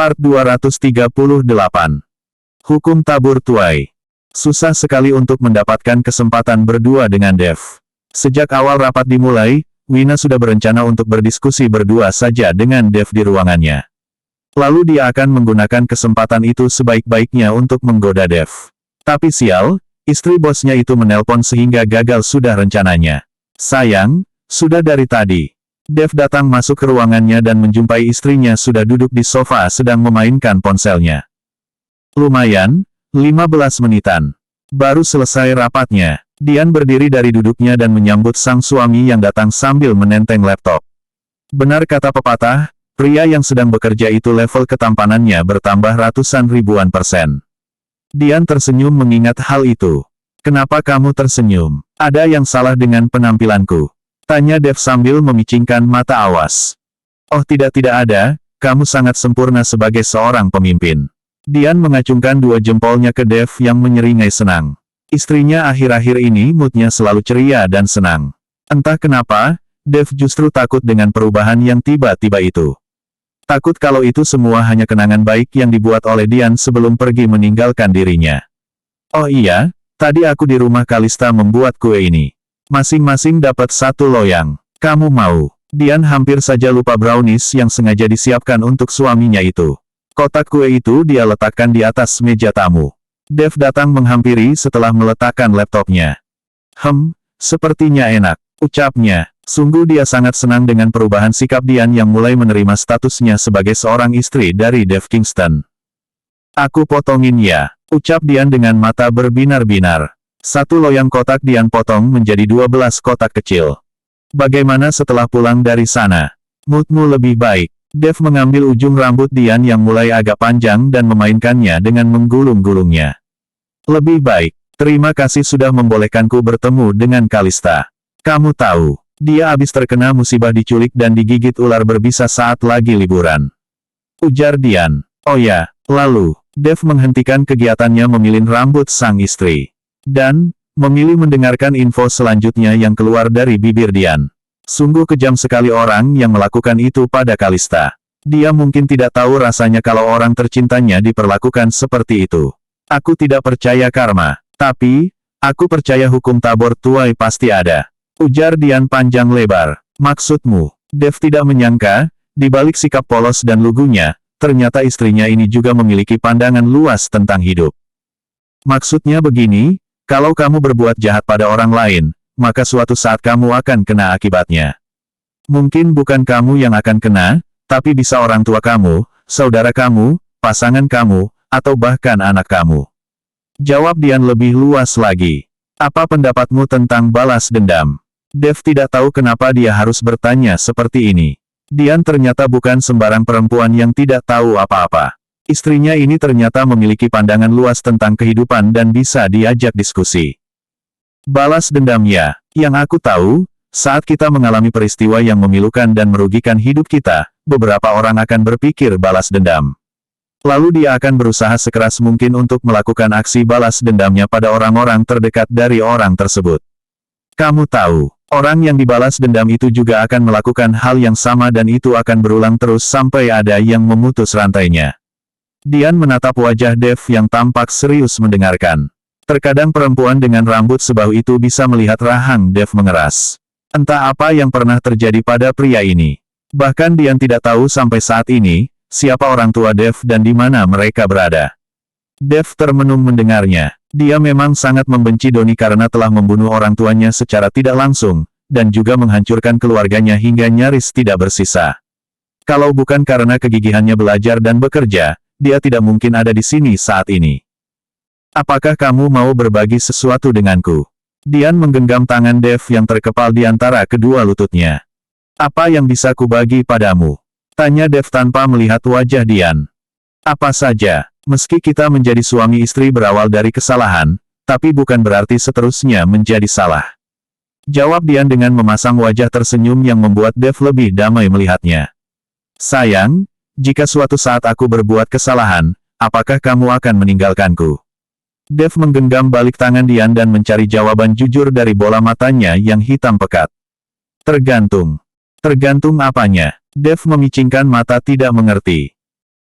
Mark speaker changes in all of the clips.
Speaker 1: Part 238. Hukum tabur tuai. Susah sekali untuk mendapatkan kesempatan berdua dengan Dev. Sejak awal rapat dimulai, Wina sudah berencana untuk berdiskusi berdua saja dengan Dev di ruangannya. Lalu dia akan menggunakan kesempatan itu sebaik-baiknya untuk menggoda Dev. Tapi sial, istri bosnya itu menelpon sehingga gagal sudah rencananya. Sayang, sudah dari tadi. Dev datang masuk ke ruangannya dan menjumpai istrinya sudah duduk di sofa sedang memainkan ponselnya. Lumayan, 15 menitan. Baru selesai rapatnya. Dian berdiri dari duduknya dan menyambut sang suami yang datang sambil menenteng laptop. Benar kata pepatah, pria yang sedang bekerja itu level ketampanannya bertambah ratusan ribuan %. Dian tersenyum mengingat hal itu. Kenapa kamu tersenyum? Ada yang salah dengan penampilanku? Tanya Dev sambil memicingkan mata awas. Oh tidak ada, kamu sangat sempurna sebagai seorang pemimpin. Dian mengacungkan dua jempolnya ke Dev yang menyeringai senang. Istrinya akhir-akhir ini moodnya selalu ceria dan senang. Entah kenapa, Dev justru takut dengan perubahan yang tiba-tiba itu. Takut kalau itu semua hanya kenangan baik yang dibuat oleh Dian sebelum pergi meninggalkan dirinya. Oh iya, tadi aku di rumah Kalista membuat kue ini. Masing-masing dapat satu loyang. Kamu mau? Dian hampir saja lupa brownies yang sengaja disiapkan untuk suaminya itu. Kotak kue itu dia letakkan di atas meja tamu. Dev datang menghampiri setelah meletakkan laptopnya. Sepertinya enak, ucapnya. Sungguh dia sangat senang dengan perubahan sikap Dian yang mulai menerima statusnya sebagai seorang istri dari Dev Kingston. Aku potongin ya, ucap Dian dengan mata berbinar-binar. Satu loyang kotak Dian potong menjadi 12 kotak kecil. Bagaimana setelah pulang dari sana? Moodmu lebih baik. Dev mengambil ujung rambut Dian yang mulai agak panjang dan memainkannya dengan menggulung-gulungnya. Lebih baik. Terima kasih sudah membolehkanku bertemu dengan Kalista. Kamu tahu, dia habis terkena musibah diculik dan digigit ular berbisa saat lagi liburan. Ujar Dian. Oh ya, lalu, Dev menghentikan kegiatannya memilih rambut sang istri. Dan, memilih mendengarkan info selanjutnya yang keluar dari bibir Dian. Sungguh kejam sekali orang yang melakukan itu pada Kalista. Dia mungkin tidak tahu rasanya kalau orang tercintanya diperlakukan seperti itu. Aku tidak percaya karma, tapi, aku percaya hukum tabur tuai pasti ada. Ujar Dian panjang lebar. Maksudmu? Dev tidak menyangka, di balik sikap polos dan lugunya, ternyata istrinya ini juga memiliki pandangan luas tentang hidup. Maksudnya begini, kalau kamu berbuat jahat pada orang lain, maka suatu saat kamu akan kena akibatnya. Mungkin bukan kamu yang akan kena, tapi bisa orang tua kamu, saudara kamu, pasangan kamu, atau bahkan anak kamu. Jawab Dian lebih luas lagi. Apa pendapatmu tentang balas dendam? Dev tidak tahu kenapa dia harus bertanya seperti ini. Dian ternyata bukan sembarang perempuan yang tidak tahu apa-apa. Istrinya ini ternyata memiliki pandangan luas tentang kehidupan dan bisa diajak diskusi. Balas dendam ya, yang aku tahu, saat kita mengalami peristiwa yang memilukan dan merugikan hidup kita, beberapa orang akan berpikir balas dendam. Lalu dia akan berusaha sekeras mungkin untuk melakukan aksi balas dendamnya pada orang-orang terdekat dari orang tersebut. Kamu tahu, orang yang dibalas dendam itu juga akan melakukan hal yang sama dan itu akan berulang terus sampai ada yang memutus rantainya. Dian menatap wajah Dev yang tampak serius mendengarkan. Terkadang perempuan dengan rambut sebau itu bisa melihat rahang Dev mengeras. Entah apa yang pernah terjadi pada pria ini. Bahkan Dian tidak tahu sampai saat ini, siapa orang tua Dev dan di mana mereka berada. Dev termenung mendengarnya. Dia memang sangat membenci Doni karena telah membunuh orang tuanya secara tidak langsung, dan juga menghancurkan keluarganya hingga nyaris tidak bersisa. Kalau bukan karena kegigihannya belajar dan bekerja, dia tidak mungkin ada di sini saat ini. Apakah kamu mau berbagi sesuatu denganku? Dian menggenggam tangan Dev yang terkepal di antara kedua lututnya. Apa yang bisa kubagi padamu? Tanya Dev tanpa melihat wajah Dian. Apa saja, meski kita menjadi suami istri berawal dari kesalahan, tapi bukan berarti seterusnya menjadi salah. Jawab Dian dengan memasang wajah tersenyum yang membuat Dev lebih damai melihatnya. Sayang, jika suatu saat aku berbuat kesalahan, apakah kamu akan meninggalkanku? Dev menggenggam balik tangan Dian dan mencari jawaban jujur dari bola matanya yang hitam pekat. Tergantung. Tergantung apanya? Dev memicingkan mata tidak mengerti.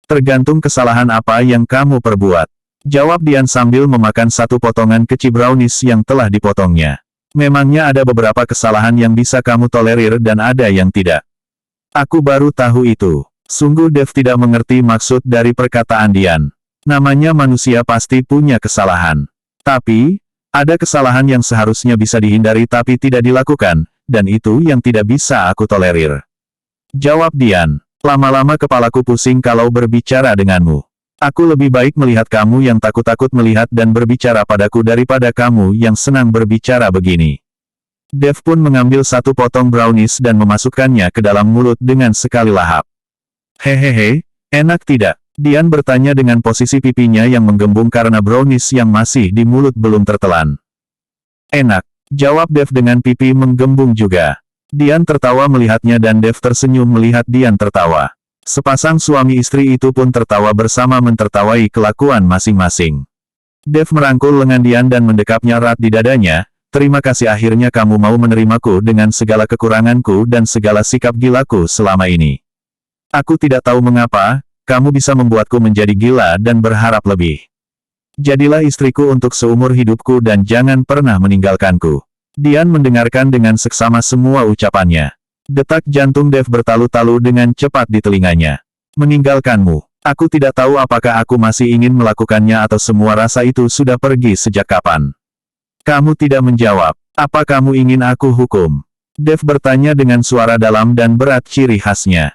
Speaker 1: Tergantung kesalahan apa yang kamu perbuat. Jawab Dian sambil memakan satu potongan kecil brownies yang telah dipotongnya. Memangnya ada beberapa kesalahan yang bisa kamu tolerir dan ada yang tidak. Aku baru tahu itu. Sungguh Dev tidak mengerti maksud dari perkataan Dian. Namanya manusia pasti punya kesalahan. Tapi, ada kesalahan yang seharusnya bisa dihindari tapi tidak dilakukan, dan itu yang tidak bisa aku tolerir. Jawab Dian. Lama-lama kepalaku pusing kalau berbicara denganmu. Aku lebih baik melihat kamu yang takut-takut melihat dan berbicara padaku daripada kamu yang senang berbicara begini. Dev pun mengambil satu potong brownies dan memasukkannya ke dalam mulut dengan sekali lahap. Hehehe, enak tidak? Dian bertanya dengan posisi pipinya yang menggembung karena brownies yang masih di mulut belum tertelan. Enak, jawab Dev dengan pipi menggembung juga. Dian tertawa melihatnya dan Dev tersenyum melihat Dian tertawa. Sepasang suami istri itu pun tertawa bersama mentertawai kelakuan masing-masing. Dev merangkul lengan Dian dan mendekapnya erat di dadanya. Terima kasih akhirnya kamu mau menerimaku dengan segala kekuranganku dan segala sikap gilaku selama ini. Aku tidak tahu mengapa, kamu bisa membuatku menjadi gila dan berharap lebih. Jadilah istriku untuk seumur hidupku dan jangan pernah meninggalkanku. Dian mendengarkan dengan seksama semua ucapannya. Detak jantung Dev bertalu-talu dengan cepat di telinganya. Meninggalkanmu. Aku tidak tahu apakah aku masih ingin melakukannya atau semua rasa itu sudah pergi sejak kapan. Kamu tidak menjawab. Apa kamu ingin aku hukum? Dev bertanya dengan suara dalam dan berat ciri khasnya.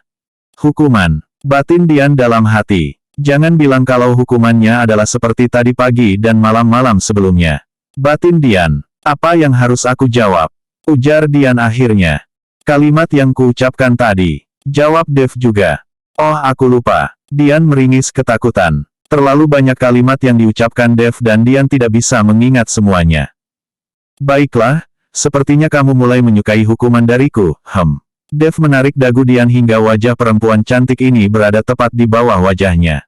Speaker 1: Hukuman. Batin Dian dalam hati. Jangan bilang kalau hukumannya adalah seperti tadi pagi dan malam-malam sebelumnya. Batin Dian. Apa yang harus aku jawab? Ujar Dian akhirnya. Kalimat yang kuucapkan tadi. Jawab Dev juga. Oh aku lupa. Dian meringis ketakutan. Terlalu banyak kalimat yang diucapkan Dev dan Dian tidak bisa mengingat semuanya. Baiklah, sepertinya kamu mulai menyukai hukuman dariku, Dev menarik dagu Dian hingga wajah perempuan cantik ini berada tepat di bawah wajahnya.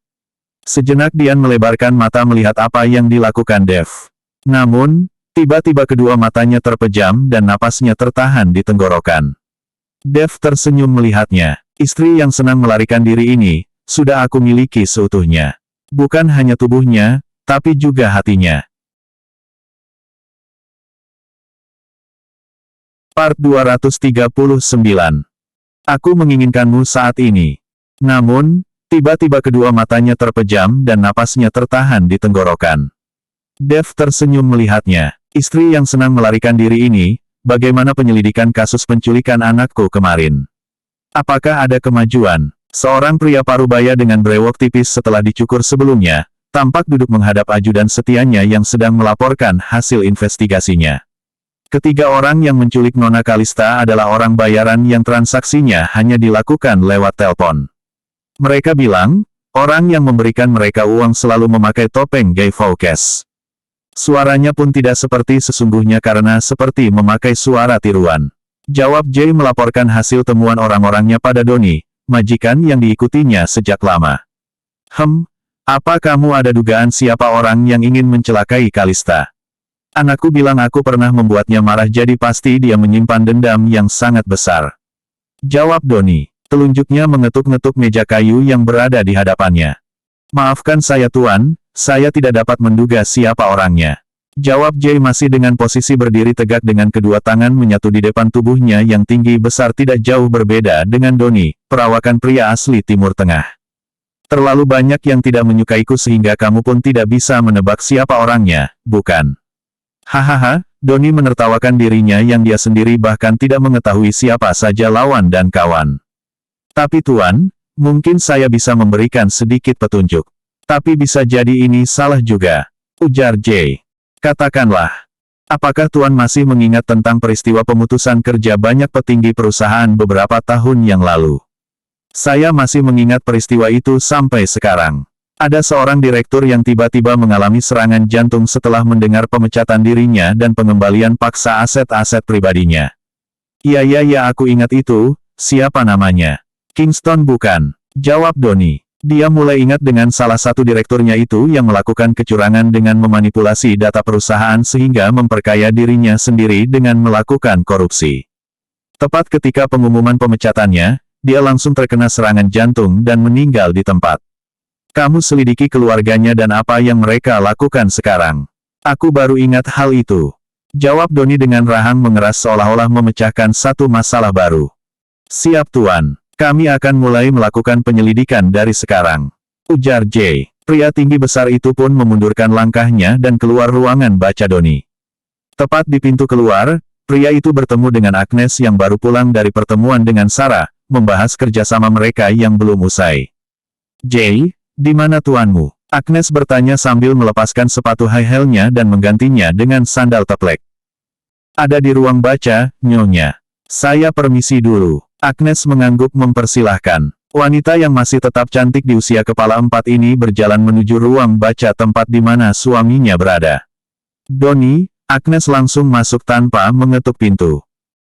Speaker 1: Sejenak Dian melebarkan mata melihat apa yang dilakukan Dev. Namun, tiba-tiba kedua matanya terpejam dan napasnya tertahan di tenggorokan. Dev tersenyum melihatnya. Istri yang senang melarikan diri ini, sudah aku miliki seutuhnya. Bukan hanya tubuhnya, tapi juga hatinya. Part 239. Aku menginginkanmu saat ini. Namun, tiba-tiba kedua matanya terpejam dan napasnya tertahan di tenggorokan. Dev tersenyum melihatnya. Istri yang senang melarikan diri ini, bagaimana penyelidikan kasus penculikan anakku kemarin? Apakah ada kemajuan? Seorang pria parubaya dengan brewok tipis setelah dicukur sebelumnya, tampak duduk menghadap ajudan setianya yang sedang melaporkan hasil investigasinya. Ketiga orang yang menculik Nona Kalista adalah orang bayaran yang transaksinya hanya dilakukan lewat telepon. Mereka bilang, orang yang memberikan mereka uang selalu memakai topeng Guy Fawkes. Suaranya pun tidak seperti sesungguhnya karena seperti memakai suara tiruan. Jawab Jay melaporkan hasil temuan orang-orangnya pada Doni, majikan yang diikutinya sejak lama. Apa kamu ada dugaan siapa orang yang ingin mencelakai Kalista? Anakku bilang aku pernah membuatnya marah jadi pasti dia menyimpan dendam yang sangat besar. Jawab Doni. Telunjuknya mengetuk-ngetuk meja kayu yang berada di hadapannya. Maafkan saya Tuan, saya tidak dapat menduga siapa orangnya. Jawab Jay masih dengan posisi berdiri tegak dengan kedua tangan menyatu di depan tubuhnya yang tinggi besar tidak jauh berbeda dengan Doni, perawakan pria asli Timur Tengah. Terlalu banyak yang tidak menyukaiku sehingga kamu pun tidak bisa menebak siapa orangnya, bukan? Hahaha, Doni menertawakan dirinya yang dia sendiri bahkan tidak mengetahui siapa saja lawan dan kawan. Tapi Tuan, mungkin saya bisa memberikan sedikit petunjuk. Tapi bisa jadi ini salah juga. Ujar Jay. Katakanlah. Apakah Tuan masih mengingat tentang peristiwa pemutusan kerja banyak petinggi perusahaan beberapa tahun yang lalu? Saya masih mengingat peristiwa itu sampai sekarang. Ada seorang direktur yang tiba-tiba mengalami serangan jantung setelah mendengar pemecatan dirinya dan pengembalian paksa aset-aset pribadinya. Iya aku ingat itu, siapa namanya? Kingston bukan? Jawab Doni. Dia mulai ingat dengan salah satu direkturnya itu yang melakukan kecurangan dengan memanipulasi data perusahaan sehingga memperkaya dirinya sendiri dengan melakukan korupsi. Tepat ketika pengumuman pemecatannya, dia langsung terkena serangan jantung dan meninggal di tempat. Kamu selidiki keluarganya dan apa yang mereka lakukan sekarang. Aku baru ingat hal itu. Jawab Doni dengan rahang mengeras seolah-olah memecahkan satu masalah baru. Siap Tuan, kami akan mulai melakukan penyelidikan dari sekarang. Ujar Jay. Pria tinggi besar itu pun memundurkan langkahnya dan keluar ruangan baca Doni. Tepat di pintu keluar, pria itu bertemu dengan Agnes yang baru pulang dari pertemuan dengan Sarah, membahas kerjasama mereka yang belum usai. Jay, di mana tuanmu? Agnes bertanya sambil melepaskan sepatu high heel-nya dan menggantinya dengan sandal teplek. Ada di ruang baca, Nyonya. Saya permisi dulu. Agnes mengangguk mempersilahkan. Wanita yang masih tetap cantik di usia kepala 4 ini berjalan menuju ruang baca tempat di mana suaminya berada. Doni, Agnes langsung masuk tanpa mengetuk pintu.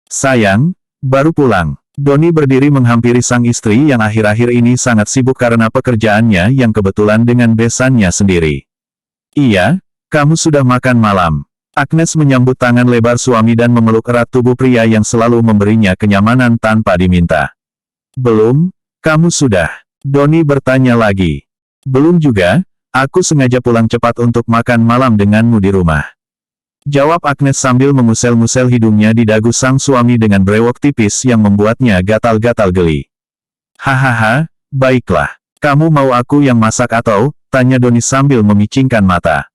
Speaker 1: Sayang, baru pulang. Doni berdiri menghampiri sang istri yang akhir-akhir ini sangat sibuk karena pekerjaannya yang kebetulan dengan besannya sendiri. Iya, kamu sudah makan malam. Agnes menyambut tangan lebar suami dan memeluk erat tubuh pria yang selalu memberinya kenyamanan tanpa diminta. Belum, kamu sudah? Doni bertanya lagi. Belum juga, aku sengaja pulang cepat untuk makan malam denganmu di rumah. Jawab Agnes sambil mengusel-ngusel hidungnya di dagu sang suami dengan brewok tipis yang membuatnya gatal-gatal geli. Hahaha, baiklah. Kamu mau aku yang masak atau? Tanya Doni sambil memicingkan mata.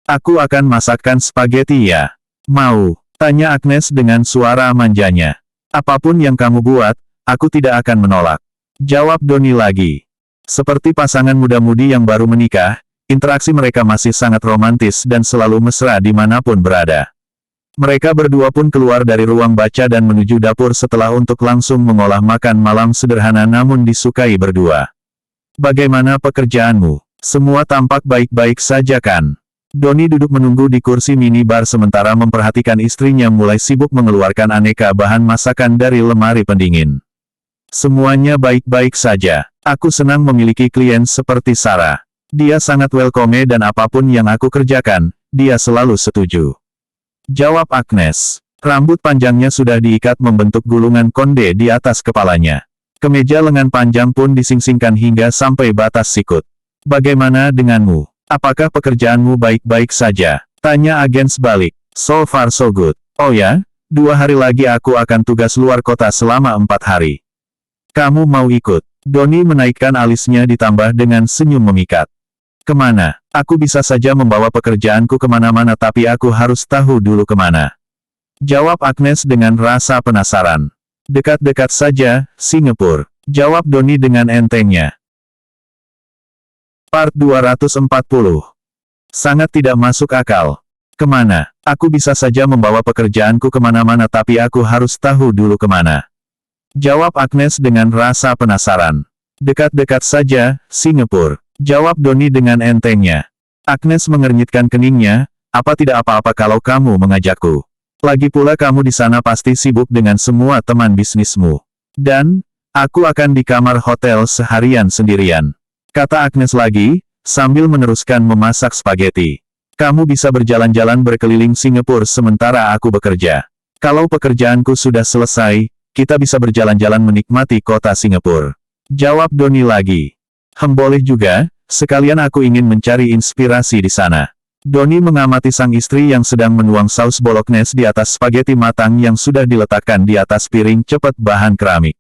Speaker 1: Aku akan masakkan spaghetti ya. Mau? Tanya Agnes dengan suara manjanya. Apapun yang kamu buat, aku tidak akan menolak. Jawab Doni lagi. Seperti pasangan muda-mudi yang baru menikah, interaksi mereka masih sangat romantis dan selalu mesra dimanapun berada. Mereka berdua pun keluar dari ruang baca dan menuju dapur setelah untuk langsung mengolah makan malam sederhana namun disukai berdua. Bagaimana pekerjaanmu? Semua tampak baik-baik saja kan? Doni duduk menunggu di kursi minibar sementara memperhatikan istrinya mulai sibuk mengeluarkan aneka bahan masakan dari lemari pendingin. Semuanya baik-baik saja. Aku senang memiliki klien seperti Sarah. Dia sangat welcome dan apapun yang aku kerjakan, dia selalu setuju. Jawab Agnes. Rambut panjangnya sudah diikat membentuk gulungan konde di atas kepalanya. Kemeja lengan panjang pun disingsingkan hingga sampai batas sikut. Bagaimana denganmu? Apakah pekerjaanmu baik-baik saja? Tanya agen balik. So far so good. Oh ya, 2 hari lagi aku akan tugas luar kota selama 4 hari. Kamu mau ikut? Doni menaikkan alisnya ditambah dengan senyum memikat. Kemana? Aku bisa saja membawa pekerjaanku kemana-mana tapi aku harus tahu dulu kemana. Jawab Agnes dengan rasa penasaran. Dekat-dekat saja, Singapura. Jawab Doni dengan entengnya. Part 240. Sangat tidak masuk akal. Kemana? Aku bisa saja membawa pekerjaanku kemana-mana tapi aku harus tahu dulu kemana. Jawab Agnes dengan rasa penasaran. Dekat-dekat saja, Singapura. Jawab Doni dengan entengnya. Agnes mengernyitkan keningnya, apa tidak apa-apa kalau kamu mengajakku. Lagi pula kamu di sana pasti sibuk dengan semua teman bisnismu. Dan, aku akan di kamar hotel seharian sendirian. Kata Agnes lagi, sambil meneruskan memasak spaghetti. Kamu bisa berjalan-jalan berkeliling Singapura sementara aku bekerja. Kalau pekerjaanku sudah selesai, kita bisa berjalan-jalan menikmati kota Singapura. Jawab Doni lagi. Boleh juga, sekalian aku ingin mencari inspirasi di sana. Doni mengamati sang istri yang sedang menuang saus bolognese di atas spaghetti matang yang sudah diletakkan di atas piring cepat bahan keramik.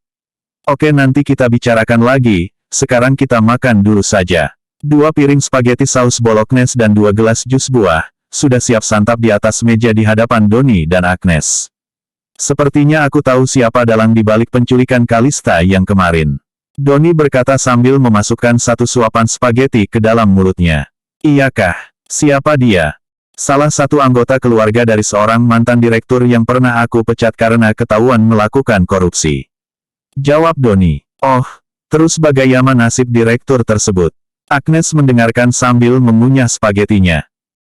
Speaker 1: Oke nanti kita bicarakan lagi, sekarang kita makan dulu saja. 2 piring spaghetti saus bolognese dan 2 gelas jus buah, sudah siap santap di atas meja di hadapan Doni dan Agnes. Sepertinya aku tahu siapa dalang di balik penculikan Kalista yang kemarin. Doni berkata sambil memasukkan 1 suapan spaghetti ke dalam mulutnya. Iyakah? Siapa dia? Salah satu anggota keluarga dari seorang mantan direktur yang pernah aku pecat karena ketahuan melakukan korupsi. Jawab Doni. Oh, terus bagaimana nasib direktur tersebut? Agnes mendengarkan sambil mengunyah spagettinya.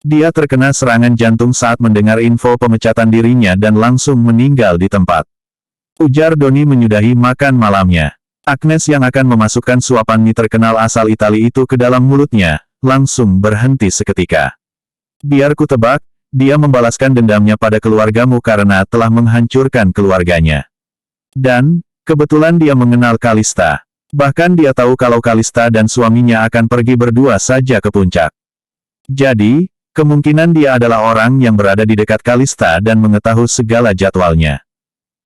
Speaker 1: Dia terkena serangan jantung saat mendengar info pemecatan dirinya dan langsung meninggal di tempat. Ujar Doni menyudahi makan malamnya. Agnes yang akan memasukkan suapan mie terkenal asal Italia itu ke dalam mulutnya, langsung berhenti seketika. Biar ku tebak, dia membalaskan dendamnya pada keluargamu karena telah menghancurkan keluarganya. Dan, kebetulan dia mengenal Kalista. Bahkan dia tahu kalau Kalista dan suaminya akan pergi berdua saja ke puncak. Jadi, kemungkinan dia adalah orang yang berada di dekat Kalista dan mengetahui segala jadwalnya.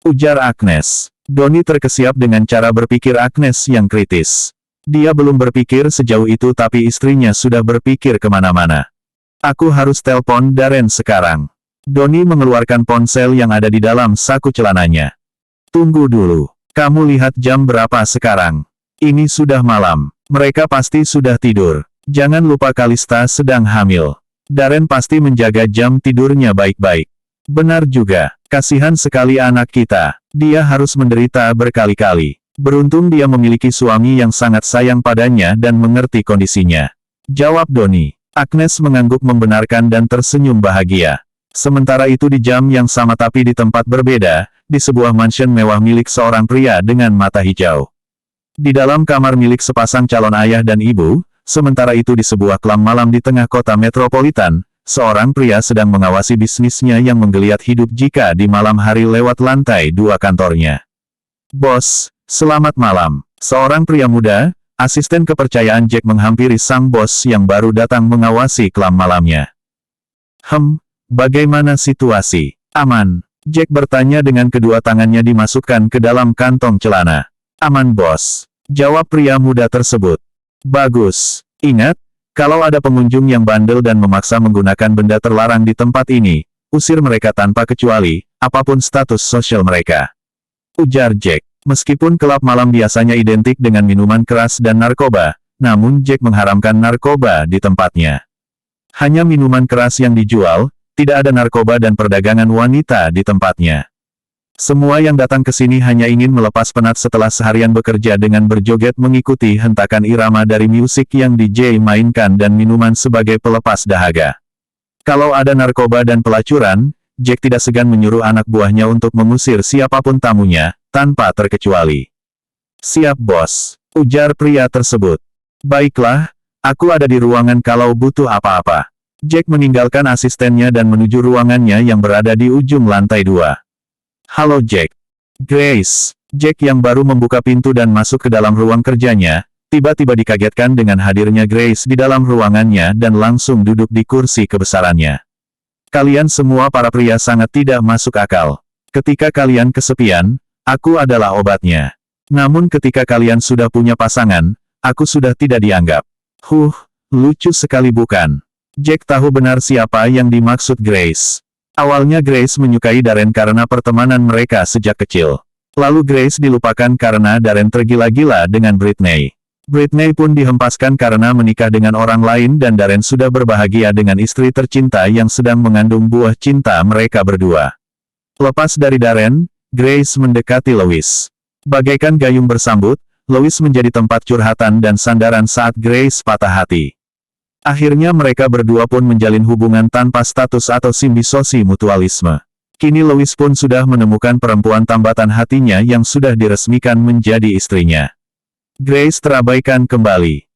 Speaker 1: Ujar Agnes. Donnie terkesiap dengan cara berpikir Agnes yang kritis. Dia belum berpikir sejauh itu tapi istrinya sudah berpikir kemana-mana. Aku harus telepon Darren sekarang. Donnie mengeluarkan ponsel yang ada di dalam saku celananya. Tunggu dulu. Kamu lihat jam berapa sekarang? Ini sudah malam. Mereka pasti sudah tidur. Jangan lupa Kalista sedang hamil. Darren pasti menjaga jam tidurnya baik-baik. Benar juga. Kasihan sekali anak kita. Dia harus menderita berkali-kali. Beruntung dia memiliki suami yang sangat sayang padanya dan mengerti kondisinya. Jawab Donnie. Agnes mengangguk membenarkan dan tersenyum bahagia. Sementara itu di jam yang sama tapi di tempat berbeda, di sebuah mansion mewah milik seorang pria dengan mata hijau. Di dalam kamar milik sepasang calon ayah dan ibu, sementara itu di sebuah klub malam di tengah kota metropolitan, seorang pria sedang mengawasi bisnisnya yang menggeliat hidup jika di malam hari lewat lantai 2 kantornya. Bos, selamat malam. Seorang pria muda, asisten kepercayaan Jack menghampiri sang bos yang baru datang mengawasi klub malamnya. Bagaimana situasi? Aman. Jack bertanya dengan kedua tangannya dimasukkan ke dalam kantong celana. Aman bos. Jawab pria muda tersebut. Bagus. Ingat, kalau ada pengunjung yang bandel dan memaksa menggunakan benda terlarang di tempat ini, usir mereka tanpa kecuali, apapun status sosial mereka. Ujar Jack. Meskipun klub malam biasanya identik dengan minuman keras dan narkoba, namun Jack mengharamkan narkoba di tempatnya. Hanya minuman keras yang dijual, tidak ada narkoba dan perdagangan wanita di tempatnya. Semua yang datang ke sini hanya ingin melepas penat setelah seharian bekerja dengan berjoget mengikuti hentakan irama dari musik yang DJ mainkan dan minuman sebagai pelepas dahaga. Kalau ada narkoba dan pelacuran, Jack tidak segan menyuruh anak buahnya untuk mengusir siapapun tamunya, tanpa terkecuali. Siap bos, ujar pria tersebut. Baiklah, aku ada di ruangan kalau butuh apa-apa. Jack meninggalkan asistennya dan menuju ruangannya yang berada di ujung lantai 2. Halo Jack. Grace. Jack yang baru membuka pintu dan masuk ke dalam ruang kerjanya, tiba-tiba dikagetkan dengan hadirnya Grace di dalam ruangannya dan langsung duduk di kursi kebesarannya. Kalian semua para pria sangat tidak masuk akal. Ketika kalian kesepian, aku adalah obatnya. Namun ketika kalian sudah punya pasangan, aku sudah tidak dianggap. Lucu sekali bukan? Jack tahu benar siapa yang dimaksud Grace. Awalnya Grace menyukai Darren karena pertemanan mereka sejak kecil. Lalu Grace dilupakan karena Darren tergila-gila dengan Britney. Britney pun dihempaskan karena menikah dengan orang lain dan Darren sudah berbahagia dengan istri tercinta yang sedang mengandung buah cinta mereka berdua. Lepas dari Darren, Grace mendekati Lois. Bagaikan gayung bersambut, Lois menjadi tempat curhatan dan sandaran saat Grace patah hati. Akhirnya mereka berdua pun menjalin hubungan tanpa status atau simbiosi mutualisme. Kini Lois pun sudah menemukan perempuan tambatan hatinya yang sudah diresmikan menjadi istrinya. Grace terabaikan kembali.